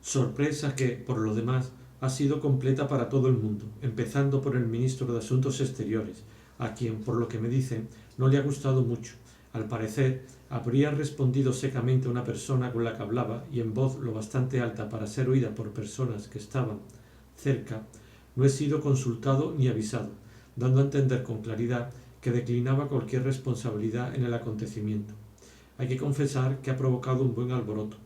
Sorpresa que, por lo demás, ha sido completa para todo el mundo, empezando por el ministro de Asuntos Exteriores, a quien, por lo que me dicen, no le ha gustado mucho. Al parecer, habría respondido secamente a una persona con la que hablaba y en voz lo bastante alta para ser oída por personas que estaban cerca. No he sido consultado ni avisado, dando a entender con claridad que declinaba cualquier responsabilidad en el acontecimiento. Hay que confesar que ha provocado un buen alboroto,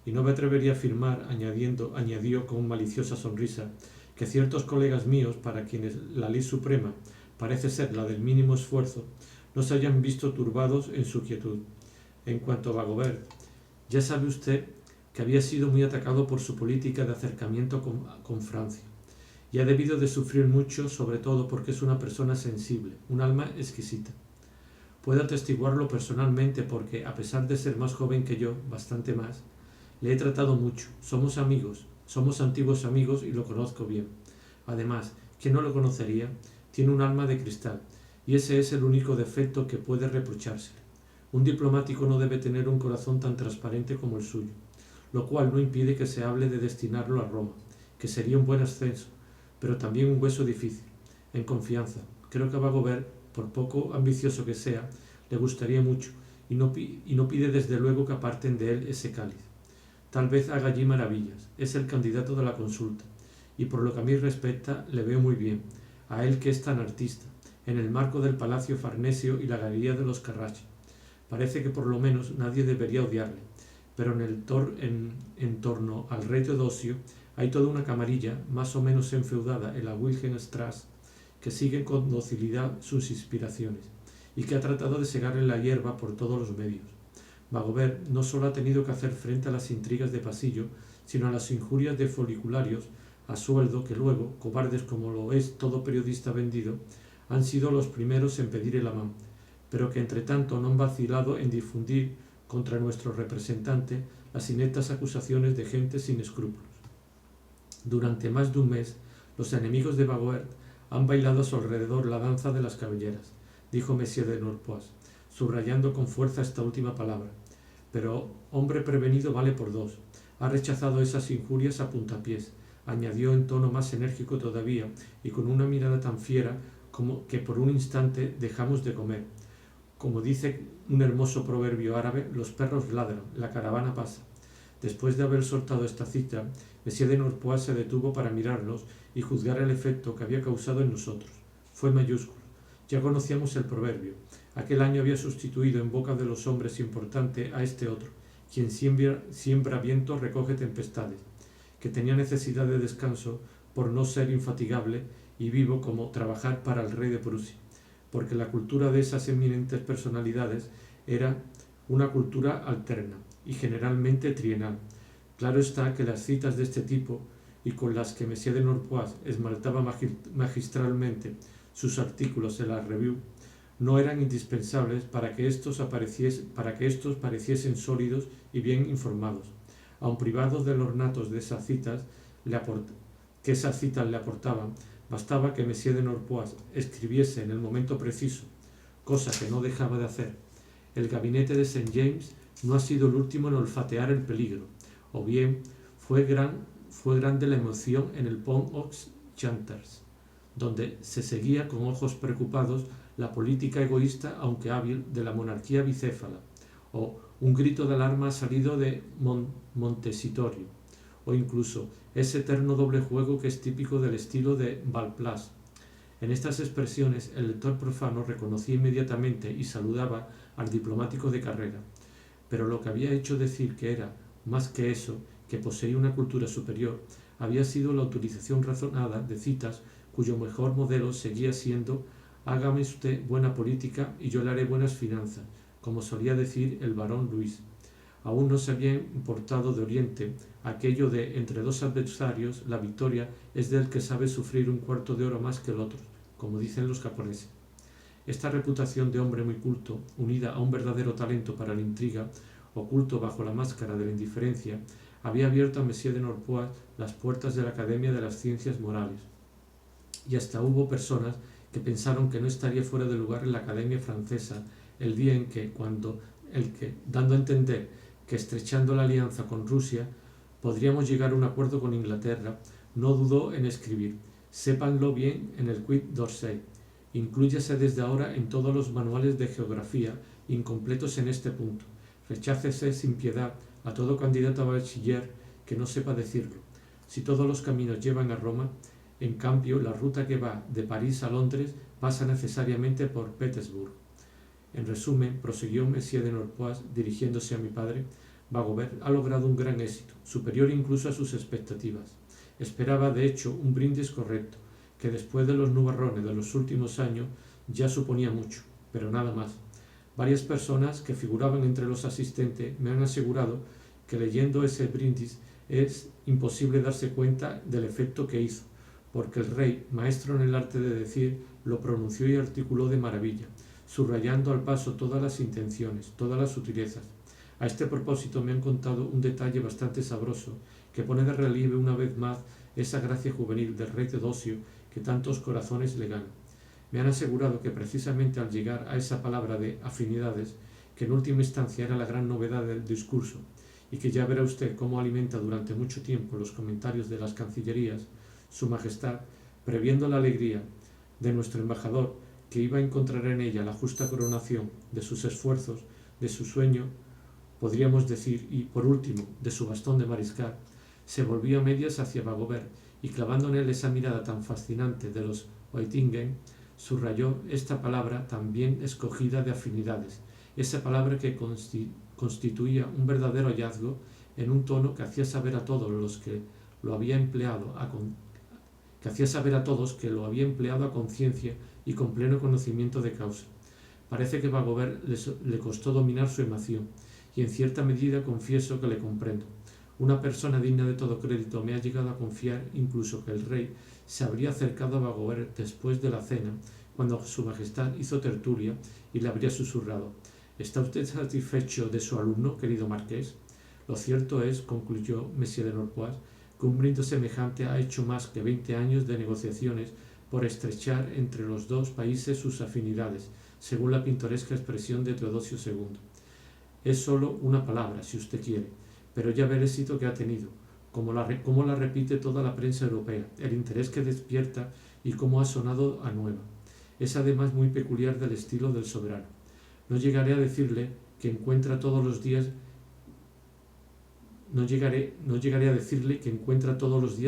y no me atrevería a afirmar, añadió con maliciosa sonrisa, que ciertos colegas míos, para quienes la ley suprema parece ser la del mínimo esfuerzo, no se hayan visto turbados en su quietud. En cuanto a Bagobert, ya sabe usted que había sido muy atacado por su política de acercamiento con Francia, y ha debido de sufrir mucho, sobre todo porque es una persona sensible, un alma exquisita. Puedo atestiguarlo personalmente porque, a pesar de ser más joven que yo, bastante más, le he tratado mucho, somos amigos, somos antiguos amigos y lo conozco bien. Además, ¿quién no lo conocería? Tiene un alma de cristal, y ese es el único defecto que puede reprochársele. Un diplomático no debe tener un corazón tan transparente como el suyo, lo cual no impide que se hable de destinarlo a Roma, que sería un buen ascenso, pero también un hueso difícil. En confianza, creo que a Bagobert, por poco ambicioso que sea, le gustaría mucho, y no pide desde luego que aparten de él ese cáliz. Tal vez haga allí maravillas, es el candidato de la consulta, y por lo que a mí respecta le veo muy bien, a él que es tan artista, en el marco del Palacio Farnesio y la Galería de los Carracci. Parece que por lo menos nadie debería odiarle, pero en torno al rey Teodosio hay toda una camarilla, más o menos enfeudada en la Wilhelmstrasse, que sigue con docilidad sus inspiraciones, y que ha tratado de segarle la hierba por todos los medios. Bagobert no solo ha tenido que hacer frente a las intrigas de pasillo, sino a las injurias de folicularios a sueldo que luego, cobardes como lo es todo periodista vendido, han sido los primeros en pedir el amán, pero que entre tanto no han vacilado en difundir contra nuestro representante las ineptas acusaciones de gente sin escrúpulos. Durante más de un mes, los enemigos de Bagobert han bailado a su alrededor la danza de las cabelleras, dijo Monsieur de Norpois, subrayando con fuerza esta última palabra. Pero hombre prevenido vale por dos. Ha rechazado esas injurias a puntapiés, añadió en tono más enérgico todavía y con una mirada tan fiera como que por un instante dejamos de comer. Como dice un hermoso proverbio árabe, los perros ladran, la caravana pasa. Después de haber soltado esta cita, Monsieur de Norpois se detuvo para mirarnos y juzgar el efecto que había causado en nosotros. Fue mayúsculo. Ya conocíamos el proverbio. Aquel año había sustituido en boca de los hombres importante a este otro, quien siembra vientos recoge tempestades, que tenía necesidad de descanso por no ser infatigable y vivo como trabajar para el rey de Prusia, porque la cultura de esas eminentes personalidades era una cultura alterna y generalmente trienal. Claro está que las citas de este tipo, y con las que Monsieur de Norpois esmaltaba magistralmente sus artículos en la Revue, no eran indispensables para que estos pareciesen sólidos y bien informados. Aun privados de los natos de esas citas que esas citas le aportaban, bastaba que Monsieur de Norpois escribiese en el momento preciso, cosa que no dejaba de hacer. El gabinete de St. James no ha sido el último en olfatear el peligro, o bien fue grande la emoción en el Pont aux Chanters, donde se seguía con ojos preocupados la política egoísta, aunque hábil, de la monarquía bicéfala, o un grito de alarma salido de Montecitorio, o incluso ese eterno doble juego que es típico del estilo de Valplas. En estas expresiones el lector profano reconocía inmediatamente y saludaba al diplomático de carrera, pero lo que había hecho decir que era, más que eso, que poseía una cultura superior, había sido la utilización razonada de citas cuyo mejor modelo seguía siendo «hágame usted buena política y yo le haré buenas finanzas», como solía decir el barón Luis. Aún no se había importado de Oriente aquello de entre dos adversarios la victoria es del que sabe sufrir un cuarto de oro más que el otro, como dicen los japoneses. Esta reputación de hombre muy culto, unida a un verdadero talento para la intriga, oculto bajo la máscara de la indiferencia, había abierto a Monsieur de Norpois las puertas de la Academia de las Ciencias Morales. Y hasta hubo personas que pensaron que no estaría fuera de lugar en la Academia Francesa el día en que, dando a entender que estrechando la alianza con Rusia, podríamos llegar a un acuerdo con Inglaterra, no dudó en escribir: sépanlo bien en el Quid d'Orsay. Inclúyase desde ahora en todos los manuales de geografía incompletos en este punto. Rechácese sin piedad a todo candidato a bachiller que no sepa decirlo. Si todos los caminos llevan a Roma, en cambio la ruta que va de París a Londres pasa necesariamente por Petersburg. En resumen, prosiguió Monsieur de Norpois, dirigiéndose a mi padre, Bagobert ha logrado un gran éxito, superior incluso a sus expectativas. Esperaba, de hecho, un brindis correcto, que después de los nubarrones de los últimos años ya suponía mucho, pero nada más. Varias personas que figuraban entre los asistentes me han asegurado que leyendo ese brindis es imposible darse cuenta del efecto que hizo, porque el rey, maestro en el arte de decir, lo pronunció y articuló de maravilla, subrayando al paso todas las intenciones, todas las sutilezas. A este propósito me han contado un detalle bastante sabroso que pone de relieve una vez más esa gracia juvenil del rey Teodosio que tantos corazones le gana. Me han asegurado que precisamente al llegar a esa palabra de afinidades, que en última instancia era la gran novedad del discurso, y que ya verá usted cómo alimenta durante mucho tiempo los comentarios de las cancillerías, Su Majestad, previendo la alegría de nuestro embajador, que iba a encontrar en ella la justa coronación de sus esfuerzos, de su sueño, podríamos decir, y por último, de su bastón de mariscal, se volvió a medias hacia Bagobert y clavando en él esa mirada tan fascinante de los Oettingen, subrayó esta palabra tan bien escogida de afinidades, esa palabra que constituía un verdadero hallazgo en un tono que hacía saber a todos los que lo había empleado a conciencia y con pleno conocimiento de causa. Parece que a Bagobert le costó dominar su emoción, y en cierta medida confieso que le comprendo. Una persona digna de todo crédito me ha llegado a confiar incluso que el rey se habría acercado a Bagobert después de la cena, cuando Su Majestad hizo tertulia, y le habría susurrado: ¿Está usted satisfecho de su alumno, querido marqués? Lo cierto es, concluyó Monsieur de Norpois, que un brindis semejante ha hecho más que 20 años de negociaciones por estrechar entre los dos países sus afinidades, según la pintoresca expresión de Teodosio II. Es solo una palabra, si usted quiere, pero ya ve el éxito que ha tenido, cómo la repite toda la prensa europea, el interés que despierta y cómo ha sonado a nueva. Es además muy peculiar del estilo del soberano. No llegaré a decirle que encuentra todos los días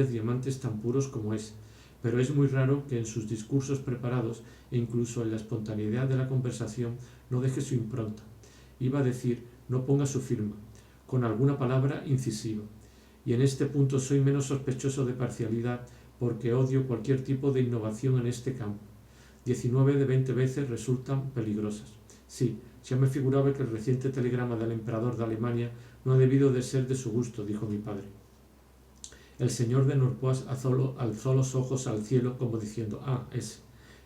diamantes tan puros como ese, pero es muy raro que en sus discursos preparados e incluso en la espontaneidad de la conversación no deje su impronta. Iba a decir, no ponga su firma, con alguna palabra incisiva. Y en este punto soy menos sospechoso de parcialidad porque odio cualquier tipo de innovación en este campo. 19 de 20 veces resultan peligrosas. Sí, ya me figuraba que el reciente telegrama del emperador de Alemania no ha debido de ser de su gusto, dijo mi padre. El señor de Norpois alzó los ojos al cielo como diciendo: ese.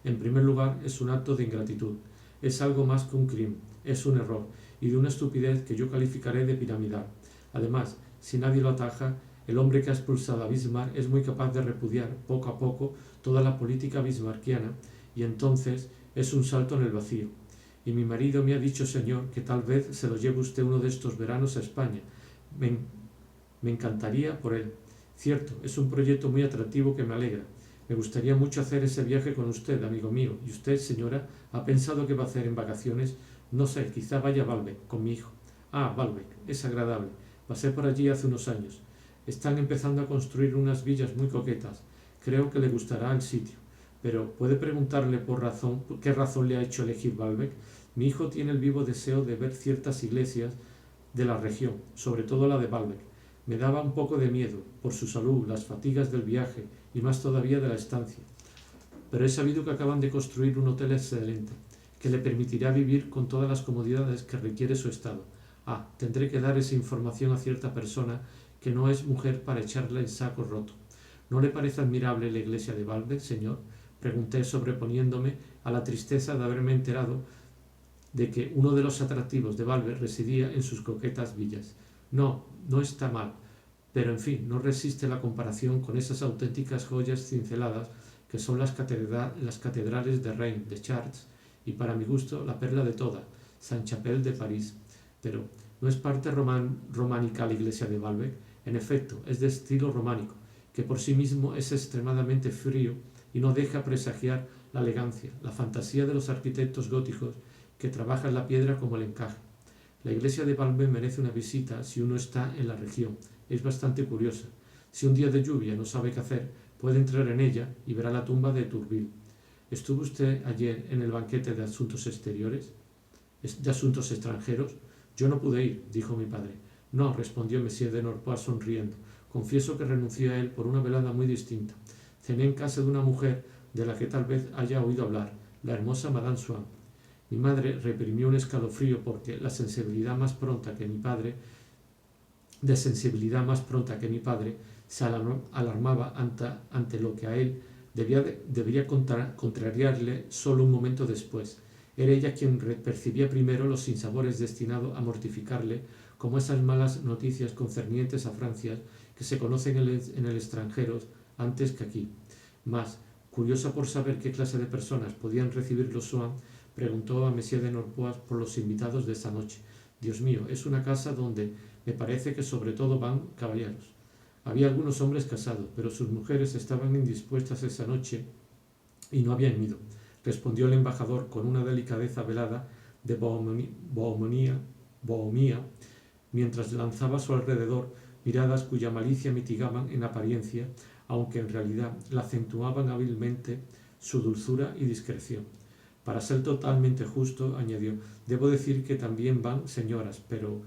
En primer lugar, es un acto de ingratitud. Es algo más que un crimen. Es un error, y de una estupidez que yo calificaré de piramidal. Además, si nadie lo ataja, el hombre que ha expulsado a Bismarck es muy capaz de repudiar poco a poco toda la política bismarckiana, y entonces es un salto en el vacío. Y mi marido me ha dicho, señor, que tal vez se lo lleve usted uno de estos veranos a España. Me encantaría por él. Cierto, es un proyecto muy atractivo que me alegra. Me gustaría mucho hacer ese viaje con usted, amigo mío. ¿Y usted, señora, ha pensado qué va a hacer en vacaciones? No sé, quizá vaya a Baalbek con mi hijo. Baalbek, es agradable. Pasé por allí hace unos años. Están empezando a construir unas villas muy coquetas. Creo que le gustará el sitio. Pero, ¿puede preguntarle por qué razón le ha hecho elegir Baalbek? Mi hijo tiene el vivo deseo de ver ciertas iglesias de la región, sobre todo la de Baalbek. Me daba un poco de miedo, por su salud, las fatigas del viaje y más todavía de la estancia. Pero he sabido que acaban de construir un hotel excelente, que le permitirá vivir con todas las comodidades que requiere su estado. Tendré que dar esa información a cierta persona que no es mujer para echarla en saco roto. ¿No le parece admirable la iglesia de Baalbek, señor?, pregunté, sobreponiéndome a la tristeza de haberme enterado de que uno de los atractivos de Baalbek residía en sus coquetas villas. No está mal, pero en fin, no resiste la comparación con esas auténticas joyas cinceladas que son las catedrales de Reims, de Chartres y, para mi gusto, la perla de toda, Saint-Chapelle de París. Pero ¿No es parte románica la iglesia de Baalbek? En efecto, es de estilo románico, que por sí mismo es extremadamente frío y no deja presagiar la elegancia, la fantasía de los arquitectos góticos que trabajan la piedra como el encaje. La iglesia de Baalbek merece una visita si uno está en la región. Es bastante curiosa. Si un día de lluvia no sabe qué hacer, puede entrar en ella y verá la tumba de Tourville. ¿Estuvo usted ayer en el banquete de asuntos exteriores? ¿De asuntos extranjeros? Yo no pude ir, dijo mi padre. No, respondió Monsieur de Norpois sonriendo. Confieso que renuncié a él por una velada muy distinta. Cené en casa de una mujer de la que tal vez haya oído hablar, la hermosa Madame Swann. Mi madre reprimió un escalofrío porque de sensibilidad más pronta que mi padre, se alarmaba ante lo que a él debería contrariarle solo un momento después. Era ella quien percibía primero los sinsabores destinados a mortificarle, como esas malas noticias concernientes a Francia que se conocen en el extranjero antes que aquí. Mas, curiosa por saber qué clase de personas podían recibir los Swann, preguntó a Monsieur de Norpois por los invitados de esa noche. Dios mío, es una casa donde me parece que sobre todo van caballeros. Había algunos hombres casados, pero sus mujeres estaban indispuestas esa noche y no habían ido, respondió el embajador con una delicadeza velada de bohemia, mientras lanzaba a su alrededor miradas cuya malicia mitigaban en apariencia, aunque en realidad la acentuaban hábilmente su dulzura y discreción. Para ser totalmente justo, añadió, debo decir que también van señoras, pero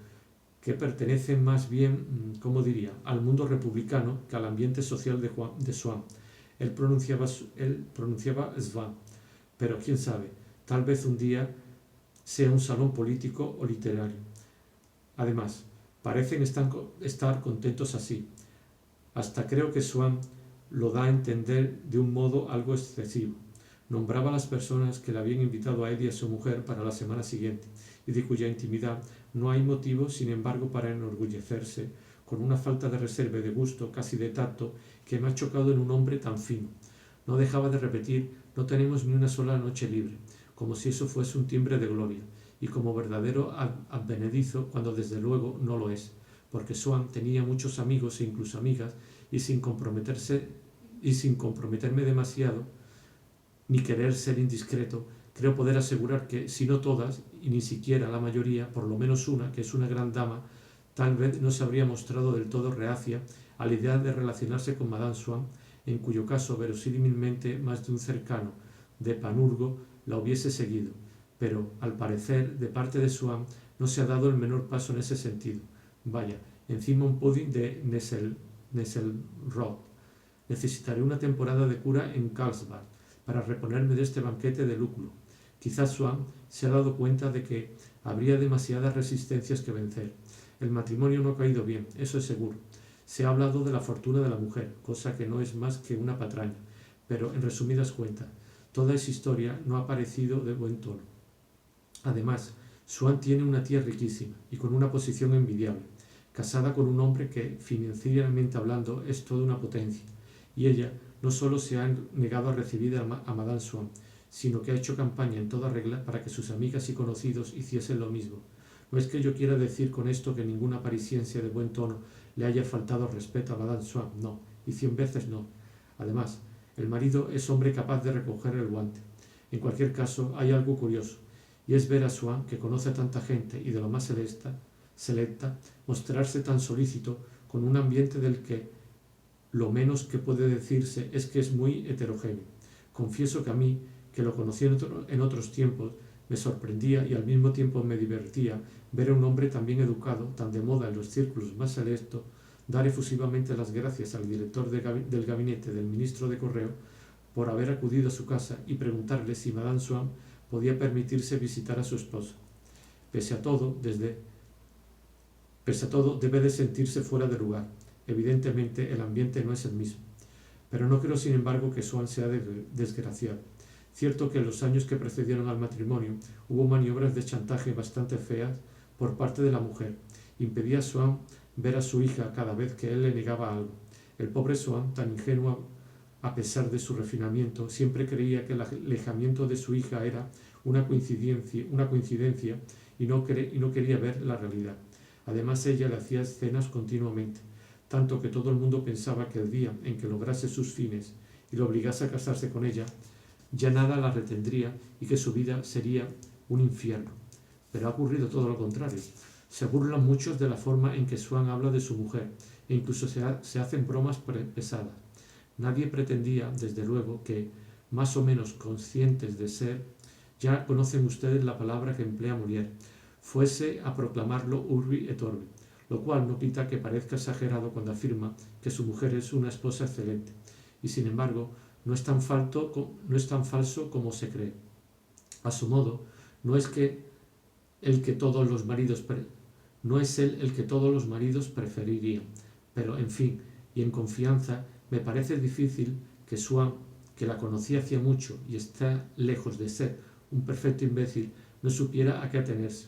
que pertenecen más bien, ¿cómo diría?, al mundo republicano que al ambiente social de Swann. Él pronunciaba Swann, pero quién sabe, tal vez un día sea un salón político o literario. Además, parecen estar contentos así. Hasta creo que Swann lo da a entender de un modo algo excesivo. Nombraba a las personas que le habían invitado a él y a su mujer para la semana siguiente, y de cuya intimidad no hay motivo, sin embargo, para enorgullecerse, con una falta de reserva y de gusto, casi de tacto, que me ha chocado en un hombre tan fino. No dejaba de repetir, no tenemos ni una sola noche libre, como si eso fuese un timbre de gloria, y como verdadero advenedizo, cuando desde luego no lo es, porque Swann tenía muchos amigos e incluso amigas, y sin comprometerme demasiado, ni querer ser indiscreto, creo poder asegurar que, si no todas, y ni siquiera la mayoría, por lo menos una, que es una gran dama, tal vez no se habría mostrado del todo reacia a la idea de relacionarse con Madame Swann, en cuyo caso verosímilmente más de un cercano de Panurgo la hubiese seguido, pero, al parecer, de parte de Swann no se ha dado el menor paso en ese sentido. Vaya, encima un pudding de Nesselrode. Necesitaré una temporada de cura en Carlsbad para reponerme de este banquete de lúculo. Quizás Swann se ha dado cuenta de que habría demasiadas resistencias que vencer. El matrimonio no ha caído bien, eso es seguro. Se ha hablado de la fortuna de la mujer, cosa que no es más que una patraña, pero en resumidas cuentas, toda esa historia no ha parecido de buen tono. Además, Swann tiene una tía riquísima y con una posición envidiable, casada con un hombre que, financieramente hablando, es toda una potencia, y ella no solo se ha negado a recibir a Madame Swann, sino que ha hecho campaña en toda regla para que sus amigas y conocidos hiciesen lo mismo. No es que yo quiera decir con esto que ninguna parisiense de buen tono le haya faltado respeto a Madame Swann, no, y 100 veces no. Además, el marido es hombre capaz de recoger el guante. En cualquier caso, hay algo curioso, y es ver a Swann, que conoce a tanta gente y de lo más selecta, mostrarse tan solícito con un ambiente del que lo menos que puede decirse es que es muy heterogéneo. Confieso que a mí, que lo conocí en otros tiempos, me sorprendía y al mismo tiempo me divertía ver a un hombre tan bien educado, tan de moda en los círculos más selectos, dar efusivamente las gracias al director del gabinete del ministro de Correo por haber acudido a su casa y preguntarle si Madame Swann podía permitirse visitar a su esposa. Pese a todo, debe de sentirse fuera de lugar. Evidentemente, el ambiente no es el mismo. Pero no creo, sin embargo, que Swann sea desgraciado. Cierto que en los años que precedieron al matrimonio hubo maniobras de chantaje bastante feas por parte de la mujer. Impedía a Swann ver a su hija cada vez que él le negaba algo. El pobre Swann, tan ingenuo a pesar de su refinamiento, siempre creía que el alejamiento de su hija era una coincidencia y no quería ver la realidad. Además, ella le hacía escenas continuamente, tanto que todo el mundo pensaba que el día en que lograse sus fines y lo obligase a casarse con ella, ya nada la retendría y que su vida sería un infierno. Pero ha ocurrido todo lo contrario. Se burlan muchos de la forma en que Swann habla de su mujer e incluso se hacen bromas pesadas. Nadie pretendía, desde luego, que, más o menos conscientes de ser, ya conocen ustedes la palabra que emplea Molière, fuese a proclamarlo urbi et orbi, lo cual no quita que parezca exagerado cuando afirma que su mujer es una esposa excelente, y sin embargo no es tan falso como se cree. A su modo, no es él el que todos los maridos preferirían, pero en fin, y en confianza, me parece difícil que Swann, que la conocía hacía mucho y está lejos de ser un perfecto imbécil, no supiera a qué atenerse.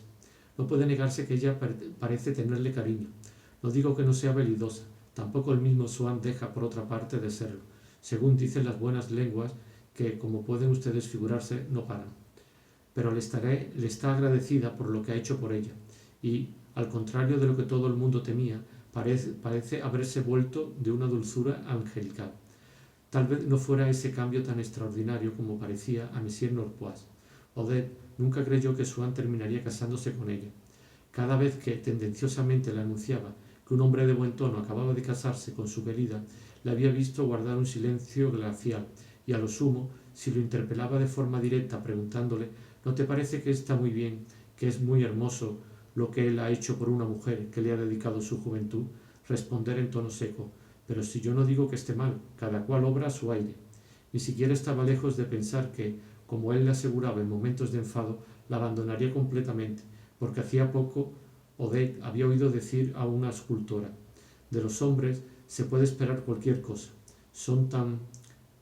No puede negarse que ella parece tenerle cariño. No digo que no sea veridosa, tampoco el mismo Swann deja por otra parte de serlo, según dicen las buenas lenguas que, como pueden ustedes figurarse, no paran. Pero le está agradecida por lo que ha hecho por ella, y, al contrario de lo que todo el mundo temía, parece haberse vuelto de una dulzura angelical. Tal vez no fuera ese cambio tan extraordinario como parecía a Monsieur Norpois. Odette nunca creyó que Swann terminaría casándose con ella. Cada vez que tendenciosamente le anunciaba que un hombre de buen tono acababa de casarse con su querida, le había visto guardar un silencio glacial, y a lo sumo, si lo interpelaba de forma directa preguntándole «¿No te parece que está muy bien, que es muy hermoso lo que él ha hecho por una mujer que le ha dedicado su juventud?» responder en tono seco «Pero si yo no digo que esté mal, cada cual obra a su aire». Ni siquiera estaba lejos de pensar que, como él le aseguraba en momentos de enfado, la abandonaría completamente, porque hacía poco Odette había oído decir a una escultora: «De los hombres se puede esperar cualquier cosa, son tan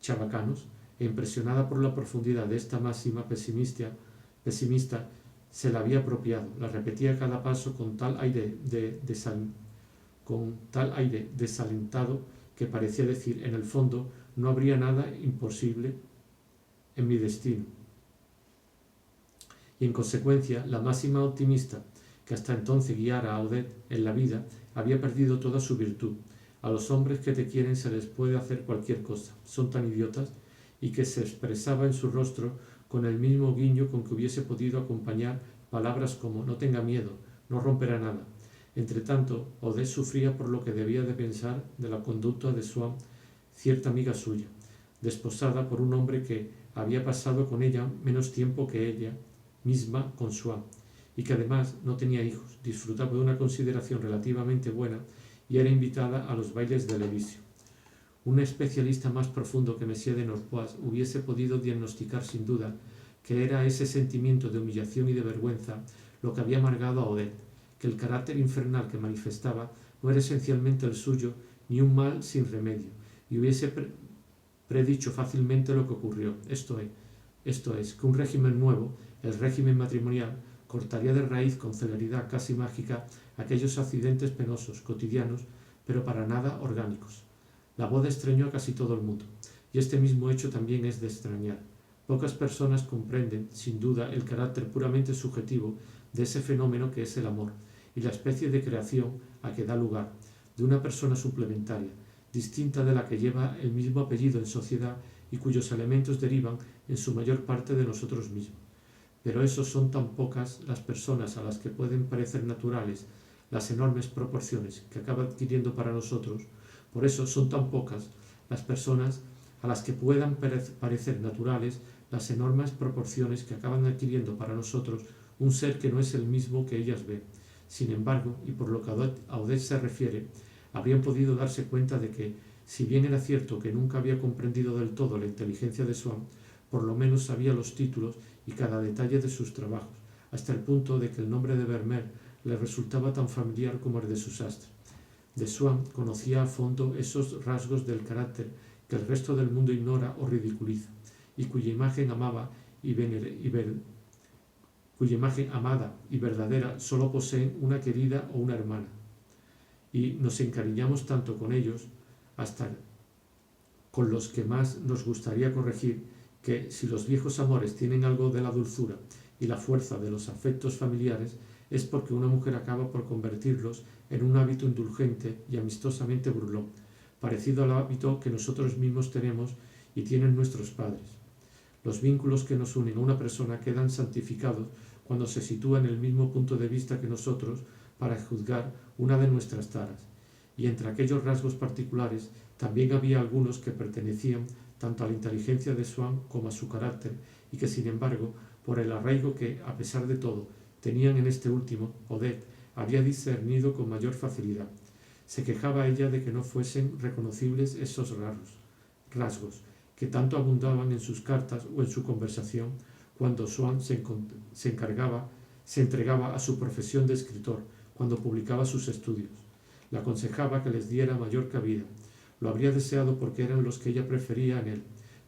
chabacanos», e impresionada por la profundidad de esta máxima pesimista, se la había apropiado, la repetía a cada paso con tal aire desalentado que parecía decir, en el fondo, no habría nada imposible en mi destino. Y en consecuencia, la máxima optimista que hasta entonces guiara a Odette en la vida había perdido toda su virtud. A los hombres que te quieren se les puede hacer cualquier cosa, son tan idiotas, y que se expresaba en su rostro con el mismo guiño con que hubiese podido acompañar palabras como «no tenga miedo, no romperá nada». Entretanto, Odette sufría por lo que debía de pensar de la conducta de Swann, cierta amiga suya, desposada por un hombre que había pasado con ella menos tiempo que ella misma con Swann, y que además no tenía hijos, disfrutaba de una consideración relativamente buena y era invitada a los bailes del Elíseo. Un especialista más profundo que Monsieur de Norpois hubiese podido diagnosticar sin duda que era ese sentimiento de humillación y de vergüenza lo que había amargado a Odette, que el carácter infernal que manifestaba no era esencialmente el suyo ni un mal sin remedio, y hubiese predicho fácilmente lo que ocurrió, esto es, que un régimen nuevo, el régimen matrimonial, cortaría de raíz con celeridad casi mágica aquellos accidentes penosos, cotidianos, pero para nada orgánicos. La boda extrañó a casi todo el mundo, y este mismo hecho también es de extrañar. Pocas personas comprenden, sin duda, el carácter puramente subjetivo de ese fenómeno que es el amor, y la especie de creación a que da lugar, de una persona suplementaria, distinta de la que lleva el mismo apellido en sociedad y cuyos elementos derivan en su mayor parte de nosotros mismos. Pero eso son tan pocas las personas a las que pueden parecer naturales las enormes proporciones que acaba adquiriendo para nosotros, por eso son tan pocas las personas a las que puedan parecer naturales las enormes proporciones que acaban adquiriendo para nosotros un ser que no es el mismo que ellas ven. Sin embargo, y por lo que a Odette se refiere, habrían podido darse cuenta de que, si bien era cierto que nunca había comprendido del todo la inteligencia de Swann, por lo menos sabía los títulos y cada detalle de sus trabajos, hasta el punto de que el nombre de Vermeer le resultaba tan familiar como el de su sastre. De Swann conocía a fondo esos rasgos del carácter que el resto del mundo ignora o ridiculiza, y cuya imagen amada y verdadera solo poseen una querida o una hermana. Y nos encariñamos tanto con ellos, hasta con los que más nos gustaría corregir, que si los viejos amores tienen algo de la dulzura y la fuerza de los afectos familiares, es porque una mujer acaba por convertirlos en un hábito indulgente y amistosamente burlón, parecido al hábito que nosotros mismos tenemos y tienen nuestros padres. Los vínculos que nos unen a una persona quedan santificados cuando se sitúa en el mismo punto de vista que nosotros para juzgar una de nuestras taras. Y entre aquellos rasgos particulares también había algunos que pertenecían tanto a la inteligencia de Swann como a su carácter, y que sin embargo, por el arraigo que, a pesar de todo, tenían en este último, Odette había discernido con mayor facilidad. Se quejaba ella de que no fuesen reconocibles esos rasgos, que tanto abundaban en sus cartas o en su conversación cuando Swann se entregaba a su profesión de escritor, cuando publicaba sus estudios. Le aconsejaba que les diera mayor cabida. Lo habría deseado porque eran los que ella prefería en él,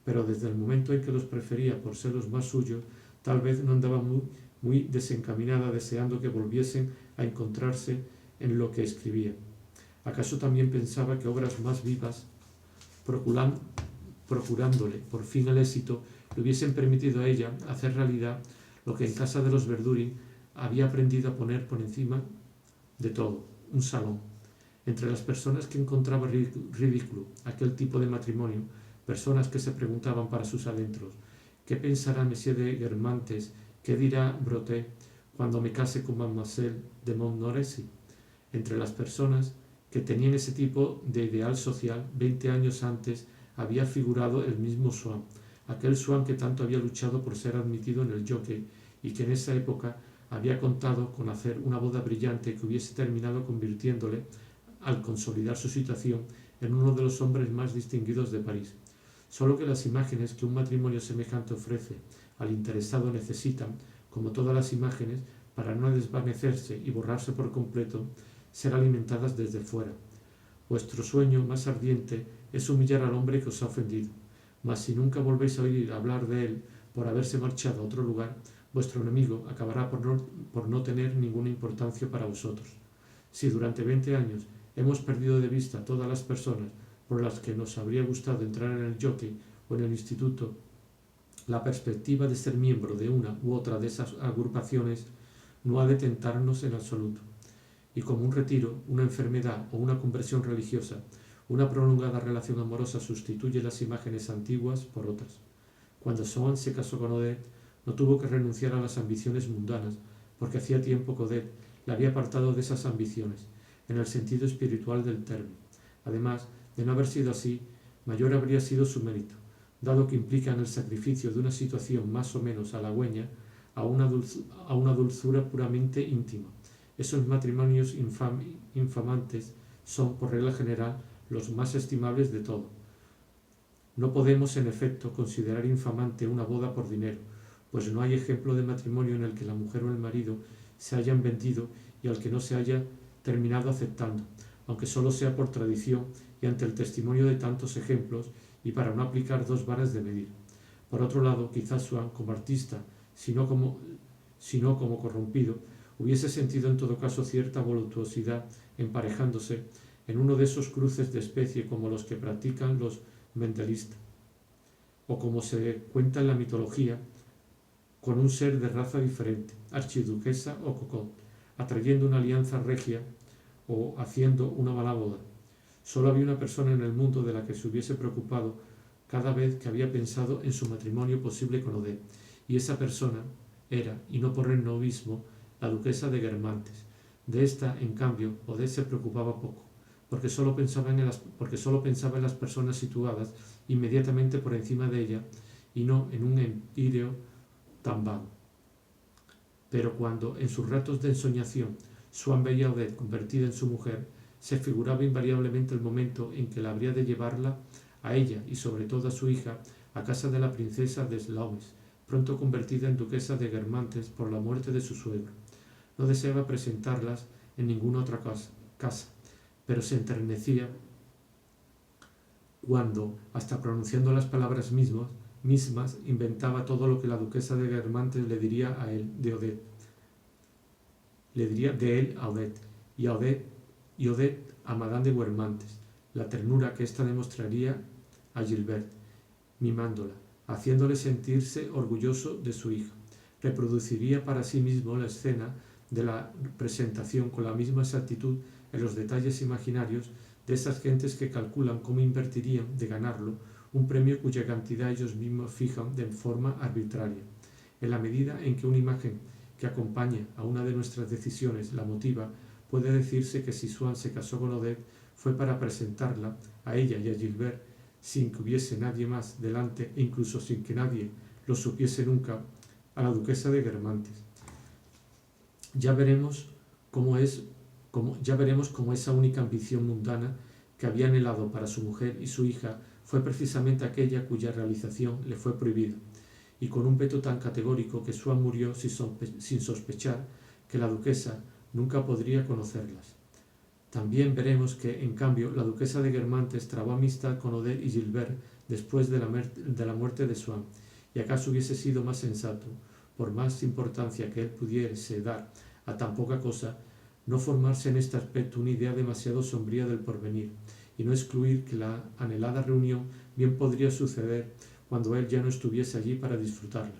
pero desde el momento en que los prefería por ser los más suyos, tal vez no andaba muy desencaminada deseando que volviesen a encontrarse en lo que escribía. ¿Acaso también pensaba que obras más vivas, procurándole por fin el éxito, le hubiesen permitido a ella hacer realidad lo que en casa de los Verdurin había aprendido a poner por encima de todo, un salón? Entre las personas que encontraba ridículo aquel tipo de matrimonio, personas que se preguntaban para sus adentros: ¿qué pensará Monsieur de Guermantes? ¿Qué dirá Breton cuando me case con Mademoiselle de Montmorency? Entre las personas que tenían ese tipo de ideal social, 20 años antes había figurado el mismo Swann, aquel Swann que tanto había luchado por ser admitido en el Jockey y que en esa época había contado con hacer una boda brillante que hubiese terminado convirtiéndole, al consolidar su situación, en uno de los hombres más distinguidos de París. Solo que las imágenes que un matrimonio semejante ofrece al interesado necesitan, como todas las imágenes, para no desvanecerse y borrarse por completo, ser alimentadas desde fuera. Vuestro sueño más ardiente es humillar al hombre que os ha ofendido, mas si nunca volvéis a oír hablar de él por haberse marchado a otro lugar, vuestro enemigo acabará por no tener ninguna importancia para vosotros. Si durante 20 años hemos perdido de vista a todas las personas por las que nos habría gustado entrar en el Jockey o en el instituto, la perspectiva de ser miembro de una u otra de esas agrupaciones no ha de tentarnos en absoluto. Y como un retiro, una enfermedad o una conversión religiosa, una prolongada relación amorosa sustituye las imágenes antiguas por otras. Cuando Swann se casó con Odette, no tuvo que renunciar a las ambiciones mundanas, porque hacía tiempo que Odette le había apartado de esas ambiciones, en el sentido espiritual del término. Además, de no haber sido así, mayor habría sido su mérito, dado que implican el sacrificio de una situación más o menos halagüeña a una dulzura puramente íntima. Esos matrimonios infamantes son, por regla general, los más estimables de todo. No podemos, en efecto, considerar infamante una boda por dinero, pues no hay ejemplo de matrimonio en el que la mujer o el marido se hayan vendido y al que no se haya terminado aceptando, aunque solo sea por tradición y ante el testimonio de tantos ejemplos y para no aplicar dos varas de medir. Por otro lado, quizás Swann, como artista, si no como corrompido, hubiese sentido en todo caso cierta voluptuosidad emparejándose en uno de esos cruces de especie como los que practican los mendelistas, o como se cuenta en la mitología, con un ser de raza diferente, archiduquesa o cocotte, atrayendo una alianza regia o haciendo una mala boda. Solo había una persona en el mundo de la que se hubiese preocupado cada vez que había pensado en su matrimonio posible con Odette, y esa persona era, y no por el novismo, la duquesa de Guermantes. De esta, en cambio, Odette se preocupaba poco, porque solo pensaba en las personas situadas inmediatamente por encima de ella y no en un empíreo tan vago. Pero cuando, en sus ratos de ensoñación, Swann veía a Odette convertida en su mujer, se figuraba invariablemente el momento en que la habría de llevarla, a ella y sobre todo a su hija, a casa de la princesa de Slames, pronto convertida en duquesa de Guermantes por la muerte de su suegro. No deseaba presentarlas en ninguna otra casa, pero se enternecía cuando, hasta pronunciando las palabras mismas, inventaba todo lo que la duquesa de Guermantes le diría a él de Odette. Le diría de él a Odette, y Odette a Madame de Guermantes, la ternura que ésta demostraría a Gilbert, mimándola, haciéndole sentirse orgulloso de su hija. Reproduciría para sí mismo la escena de la presentación con la misma exactitud en los detalles imaginarios de esas gentes que calculan cómo invertirían de ganarlo un premio cuya cantidad ellos mismos fijan de forma arbitraria. En la medida en que una imagen que acompaña a una de nuestras decisiones la motiva, puede decirse que si Swann se casó con Odette fue para presentarla a ella y a Gilbert sin que hubiese nadie más delante e incluso sin que nadie lo supiese nunca, a la duquesa de Guermantes. Ya veremos cómo esa única ambición mundana que había anhelado para su mujer y su hija fue precisamente aquella cuya realización le fue prohibida, y con un veto tan categórico que Swann murió sin sospechar que la duquesa nunca podría conocerlas. También veremos que, en cambio, la duquesa de Guermantes trabó amistad con Odette y Gilbert después de la muerte de Swann, y acaso hubiese sido más sensato, por más importancia que él pudiese dar a tan poca cosa, no formarse en este aspecto una idea demasiado sombría del porvenir, y no excluir que la anhelada reunión bien podría suceder cuando él ya no estuviese allí para disfrutarla.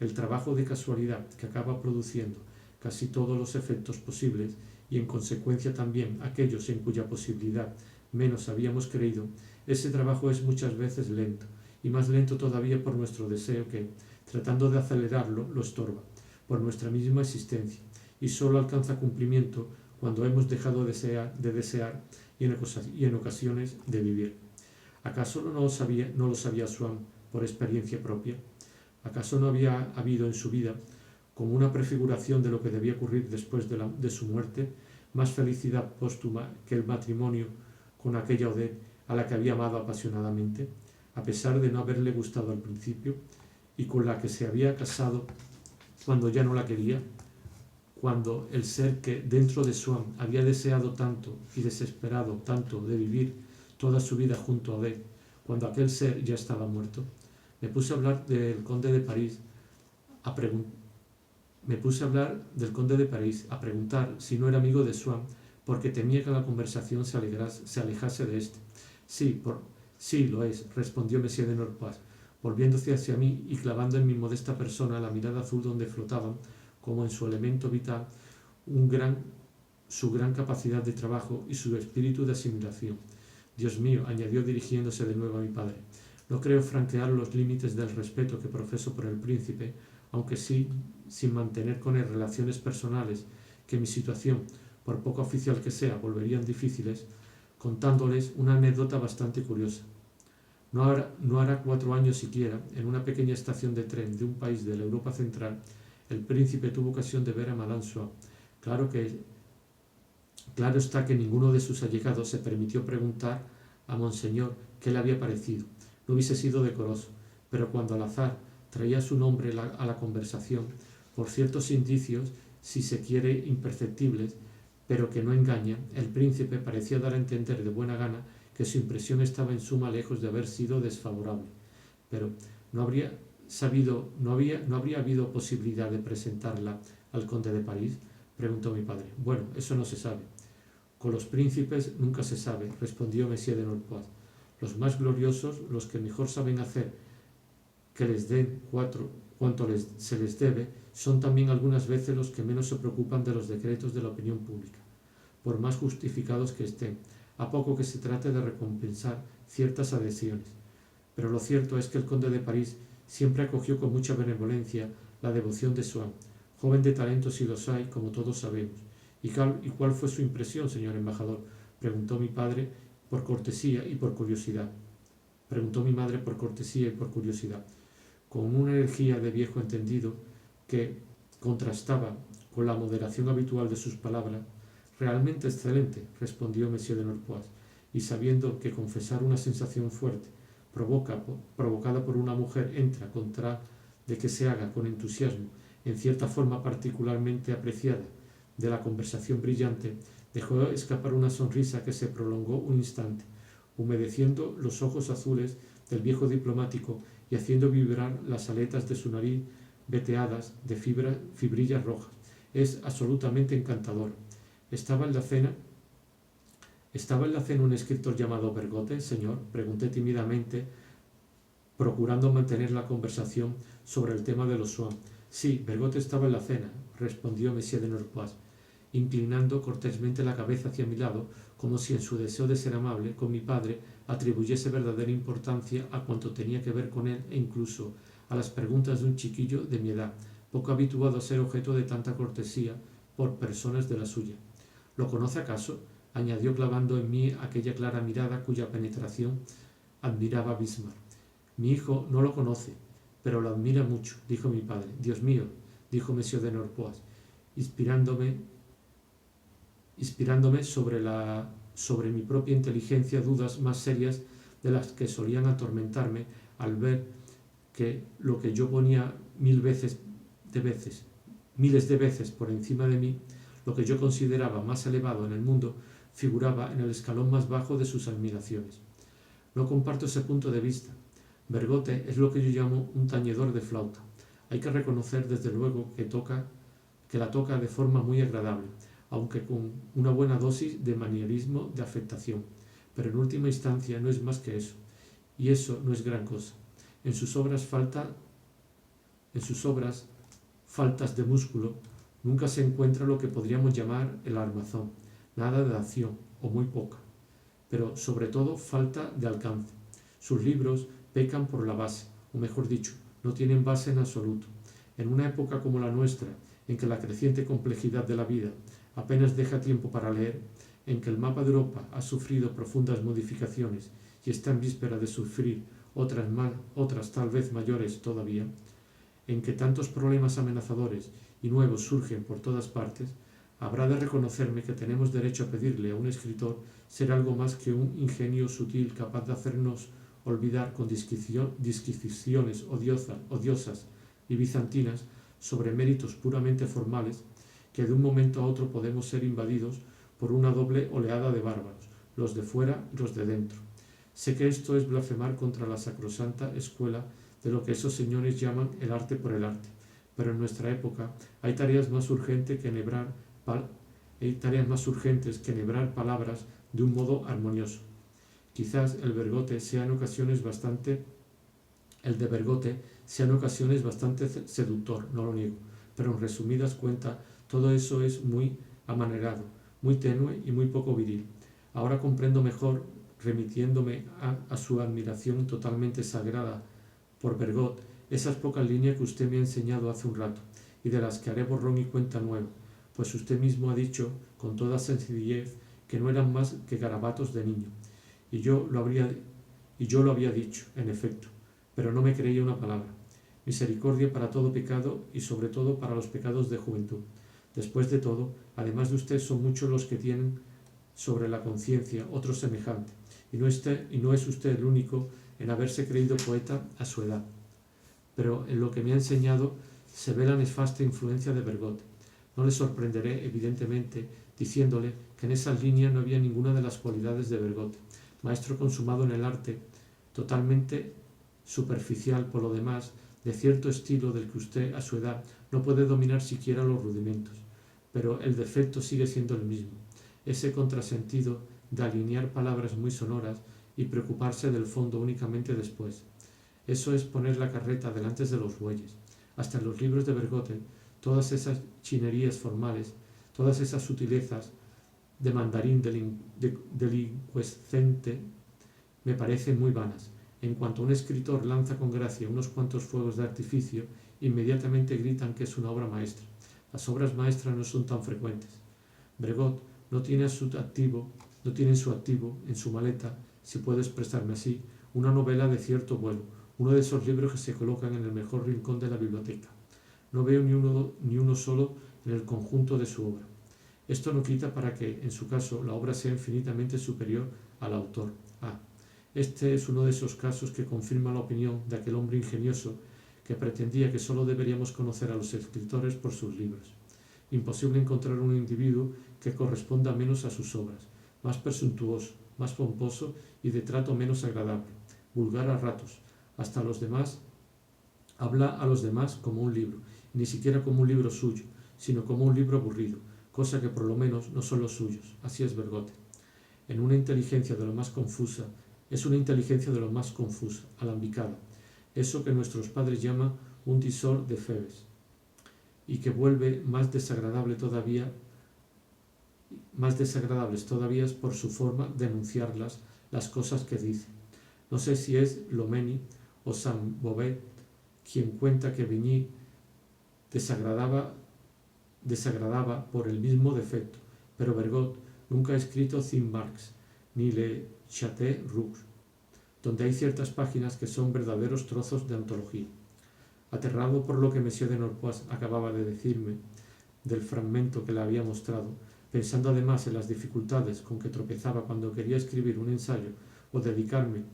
El trabajo de casualidad que acaba produciendo casi todos los efectos posibles, y en consecuencia también aquellos en cuya posibilidad menos habíamos creído, ese trabajo es muchas veces lento, y más lento todavía por nuestro deseo que, tratando de acelerarlo, lo estorba, por nuestra misma existencia, y sólo alcanza cumplimiento cuando hemos dejado de desear y en ocasiones de vivir. ¿Acaso no lo sabía Swann por experiencia propia? ¿Acaso no había habido en su vida, como una prefiguración de lo que debía ocurrir después de su muerte, más felicidad póstuma que el matrimonio con aquella Odette a la que había amado apasionadamente, a pesar de no haberle gustado al principio, y con la que se había casado cuando ya no la quería, cuando el ser que dentro de Swann había deseado tanto y desesperado tanto de vivir toda su vida junto a Odette, cuando aquel ser ya estaba muerto? Me puse a hablar del conde de París a preguntar si no era amigo de Swann, porque temía que la conversación se alejase de éste. Sí, lo es, respondió Monsieur de Norpois, volviéndose hacia mí y clavando en mi modesta persona la mirada azul donde flotaban, como en su elemento vital, su gran capacidad de trabajo y su espíritu de asimilación. Dios mío, añadió dirigiéndose de nuevo a mi padre, no creo franquear los límites del respeto que profeso por el príncipe, aunque sí sin mantener con él relaciones personales que mi situación, por poco oficial que sea, volverían difíciles, contándoles una anécdota bastante curiosa. No hará 4 años siquiera, en una pequeña estación de tren de un país de la Europa central, el príncipe tuvo ocasión de ver a Madame Swann. Claro está que ninguno de sus allegados se permitió preguntar a Monseñor qué le había parecido. No hubiese sido decoroso, pero cuando al azar traía su nombre a la conversación, por ciertos indicios, si se quiere imperceptibles, pero que no engañan, el príncipe parecía dar a entender de buena gana que su impresión estaba en suma lejos de haber sido desfavorable. Pero no habría habido posibilidad de presentarla al conde de París, preguntó mi padre. Bueno, eso no se sabe. Con los príncipes nunca se sabe, respondió Monsieur de Norpois. Los más gloriosos, los que mejor saben hacer que les den cuanto se les debe, son también algunas veces los que menos se preocupan de los decretos de la opinión pública, por más justificados que estén, a poco que se trate de recompensar ciertas adhesiones. Pero lo cierto es que el conde de París siempre acogió con mucha benevolencia la devoción de Swann, joven de talentos si los hay, como todos sabemos. ¿Y cuál fue su impresión, señor embajador?, preguntó mi padre por cortesía y por curiosidad. Con una energía de viejo entendido que contrastaba con la moderación habitual de sus palabras. Realmente excelente, respondió Monsieur de Norpois, y sabiendo que confesar una sensación fuerte provocada por una mujer entra contra de que se haga con entusiasmo en cierta forma particularmente apreciada de la conversación brillante, dejó escapar una sonrisa que se prolongó un instante, humedeciendo los ojos azules del viejo diplomático y haciendo vibrar las aletas de su nariz veteadas de fibrillas rojas. Es absolutamente encantador. ¿Estaba en la cena un escritor llamado Bergotte, señor?, pregunté tímidamente, procurando mantener la conversación sobre el tema de los Swann. Sí, Bergotte estaba en la cena, respondió Monsieur de Norpois, inclinando cortésmente la cabeza hacia mi lado, como si en su deseo de ser amable con mi padre atribuyese verdadera importancia a cuanto tenía que ver con él e incluso a las preguntas de un chiquillo de mi edad, poco habituado a ser objeto de tanta cortesía por personas de la suya. ¿Lo conoce acaso?, añadió clavando en mí aquella clara mirada cuya penetración admiraba Bismarck. Mi hijo no lo conoce, pero lo admira mucho, dijo mi padre. Dios mío, dijo Monsieur de Norpois, inspirándome sobre mi propia inteligencia dudas más serias de las que solían atormentarme al ver que lo que yo ponía miles de veces por encima de mí, lo que yo consideraba más elevado en el mundo, figuraba en el escalón más bajo de sus admiraciones. No comparto ese punto de vista. Bergotte es lo que yo llamo un tañedor de flauta. Hay que reconocer desde luego que la toca de forma muy agradable, aunque con una buena dosis de manierismo de afectación, pero en última instancia no es más que eso, y eso no es gran cosa. En sus obras faltas de músculo, nunca se encuentra lo que podríamos llamar el armazón, nada de acción, o muy poca, pero sobre todo falta de alcance. Sus libros pecan por la base, o mejor dicho, no tienen base en absoluto. En una época como la nuestra, en que la creciente complejidad de la vida apenas deja tiempo para leer, en que el mapa de Europa ha sufrido profundas modificaciones y está en víspera de sufrir otras tal vez mayores todavía, en que tantos problemas amenazadores y nuevos surgen por todas partes, habrá de reconocerme que tenemos derecho a pedirle a un escritor ser algo más que un ingenio sutil capaz de hacernos olvidar con disquisiciones odiosas y bizantinas sobre méritos puramente formales, que de un momento a otro podemos ser invadidos por una doble oleada de bárbaros, los de fuera y los de dentro. Sé que esto es blasfemar contra la sacrosanta escuela de lo que esos señores llaman el arte por el arte, pero en nuestra época hay tareas más urgentes que enhebrar palabras de un modo armonioso. Quizás el de Bergotte sea en ocasiones bastante seductor, no lo niego, pero en resumidas cuentas todo eso es muy amanerado, muy tenue y muy poco viril. Ahora comprendo mejor, remitiéndome a su admiración totalmente sagrada por Bergotte, esas pocas líneas que usted me ha enseñado hace un rato y de las que haré borrón y cuenta nueva, pues usted mismo ha dicho con toda sencillez que no eran más que garabatos de niño, y yo lo había dicho, en efecto, pero no me creía una palabra. Misericordia para todo pecado y sobre todo para los pecados de juventud. Después de todo, además de usted, son muchos los que tienen sobre la conciencia otro semejante, y no es usted el único en haberse creído poeta a su edad. Pero en lo que me ha enseñado se ve la nefasta influencia de Bergotte. No le sorprenderé, evidentemente, diciéndole que en esas líneas no había ninguna de las cualidades de Bergotte, maestro consumado en el arte, totalmente superficial por lo demás, de cierto estilo del que usted, a su edad, no puede dominar siquiera los rudimentos. Pero el defecto sigue siendo el mismo, ese contrasentido de alinear palabras muy sonoras y preocuparse del fondo únicamente después. Eso es poner la carreta delante de los bueyes. Hasta en los libros de Bergotte, todas esas chinerías formales, todas esas sutilezas de mandarín delincuescente me parecen muy vanas. En cuanto un escritor lanza con gracia unos cuantos fuegos de artificio, inmediatamente gritan que es una obra maestra. Las obras maestras no son tan frecuentes. Bergotte no tiene en su activo, en su maleta, si puedo expresarme así, una novela de cierto vuelo, uno de esos libros que se colocan en el mejor rincón de la biblioteca. No veo ni uno solo en el conjunto de su obra. Esto no quita para que, en su caso, la obra sea infinitamente superior al autor. Este es uno de esos casos que confirma la opinión de aquel hombre ingenioso que pretendía que sólo deberíamos conocer a los escritores por sus libros. Imposible encontrar un individuo que corresponda menos a sus obras, más presuntuoso, más pomposo y de trato menos agradable, vulgar a ratos, habla a los demás como un libro, y ni siquiera como un libro suyo, sino como un libro aburrido, cosa que por lo menos no son los suyos. Así es Bergotte. Es una inteligencia de lo más confusa, alambicada, eso que nuestros padres llaman un tisor de Febes. y que vuelve más desagradables todavía por su forma de enunciar las cosas que dice. No sé si es Lomeni o Saint-Beuve quien cuenta que Vigny desagradaba por el mismo defecto, pero Bergot nunca ha escrito Cinq Marques ni Le Château Rouge, donde hay ciertas páginas que son verdaderos trozos de antología. Aterrado por lo que Monsieur de Norpois acababa de decirme del fragmento que le había mostrado, pensando además en las dificultades con que tropezaba cuando quería escribir un ensayo o dedicarme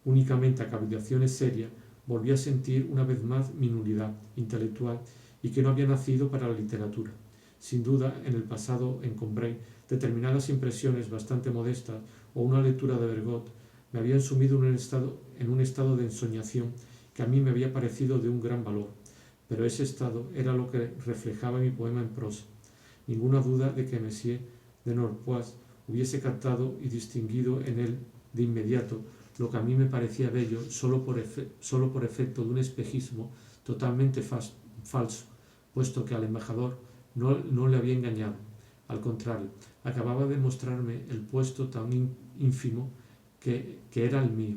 únicamente a cavilaciones serias, volví a sentir una vez más mi nulidad intelectual y que no había nacido para la literatura. Sin duda, en el pasado encombré determinadas impresiones bastante modestas o una lectura de Bergot me habían sumido en un estado de ensoñación que a mí me había parecido de un gran valor, pero ese estado era lo que reflejaba mi poema en prosa. Ninguna duda de que Monsieur de Norpois hubiese captado y distinguido en él de inmediato lo que a mí me parecía bello solo por efecto de un espejismo totalmente falso, puesto que al embajador no le había engañado. Al contrario, acababa de mostrarme el puesto tan ínfimo que era el mío,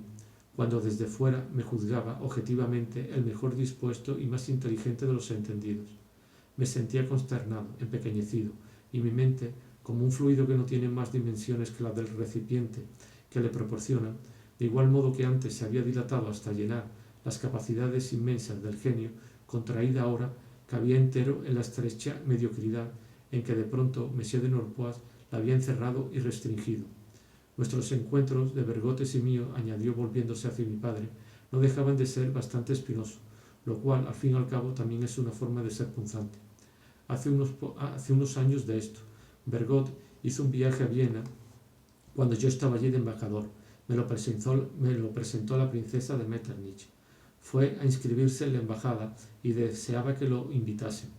cuando desde fuera me juzgaba objetivamente el mejor dispuesto y más inteligente de los entendidos. Me sentía consternado, empequeñecido, y mi mente, como un fluido que no tiene más dimensiones que la del recipiente que le proporciona, de igual modo que antes se había dilatado hasta llenar las capacidades inmensas del genio, contraída ahora, cabía entero en la estrecha mediocridad en que de pronto Monsieur de Norpois la había encerrado y restringido. Nuestros encuentros, de Bergotes y mío, añadió volviéndose hacia mi padre, no dejaban de ser bastante espinosos, lo cual, al fin y al cabo, también es una forma de ser punzante. Hace unos años de esto, Bergot hizo un viaje a Viena cuando yo estaba allí de embajador. Me lo presentó la princesa de Metternich. Fue a inscribirse en la embajada y deseaba que lo invitasen,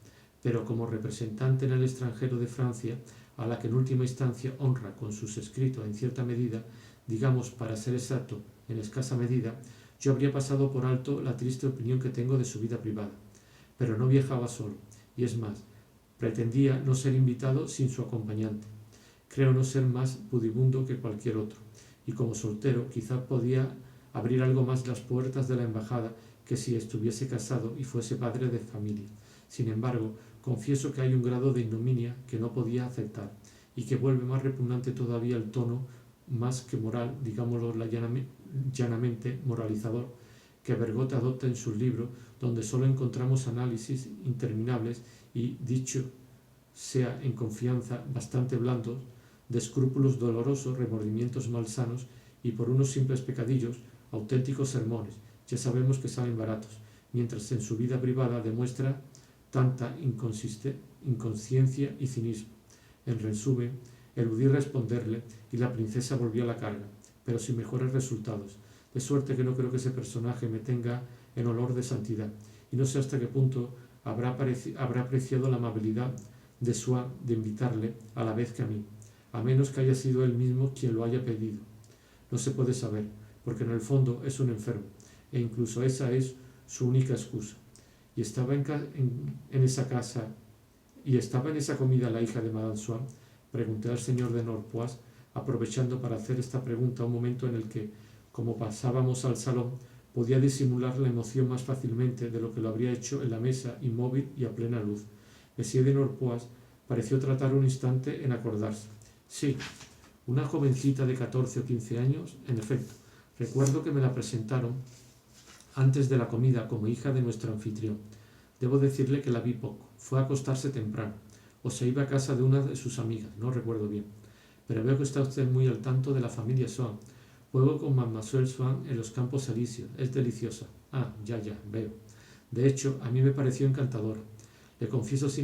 pero como representante en el extranjero de Francia, a la que en última instancia honra con sus escritos en cierta medida, digamos para ser exacto, en escasa medida, yo habría pasado por alto la triste opinión que tengo de su vida privada. Pero no viajaba solo, y es más, pretendía no ser invitado sin su acompañante. Creo no ser más pudibundo que cualquier otro, y como soltero quizá podía abrir algo más las puertas de la embajada que si estuviese casado y fuese padre de familia. Sin embargo, confieso que hay un grado de ignominia que no podía aceptar, y que vuelve más repugnante todavía el tono más que moral, digámoslo llanamente moralizador, que Bergot adopta en sus libros, donde solo encontramos análisis interminables y, dicho sea en confianza, bastante blandos, de escrúpulos dolorosos, remordimientos malsanos y por unos simples pecadillos, auténticos sermones, ya sabemos que salen baratos, mientras en su vida privada demuestra tanta inconsciencia y cinismo. En resumen, eludí responderle y la princesa volvió a la carga, pero sin mejores resultados, de suerte que no creo que ese personaje me tenga en olor de santidad, y no sé hasta qué punto habrá apreciado la amabilidad de Swann de invitarle a la vez que a mí, a menos que haya sido él mismo quien lo haya pedido. No se puede saber, porque en el fondo es un enfermo, e incluso esa es su única excusa. Y estaba en esa comida la hija de Madame Swann, pregunté al señor de Norpois, aprovechando para hacer esta pregunta a un momento en el que, como pasábamos al salón, podía disimular la emoción más fácilmente de lo que lo habría hecho en la mesa, inmóvil y a plena luz. Monsieur de Norpois pareció tratar un instante en acordarse. Sí, una jovencita de 14 o 15 años, en efecto. Recuerdo que me la presentaron antes de la comida como hija de nuestro anfitrión. Debo decirle que la vi poco. Fue a acostarse temprano, o se iba a casa de una de sus amigas, no recuerdo bien. Pero veo que está usted muy al tanto de la familia Swann. Juego con Mademoiselle Swann en los Campos Elíseos. Es deliciosa. Ah, ya, veo. De hecho, a mí me pareció encantadora. Le confieso sin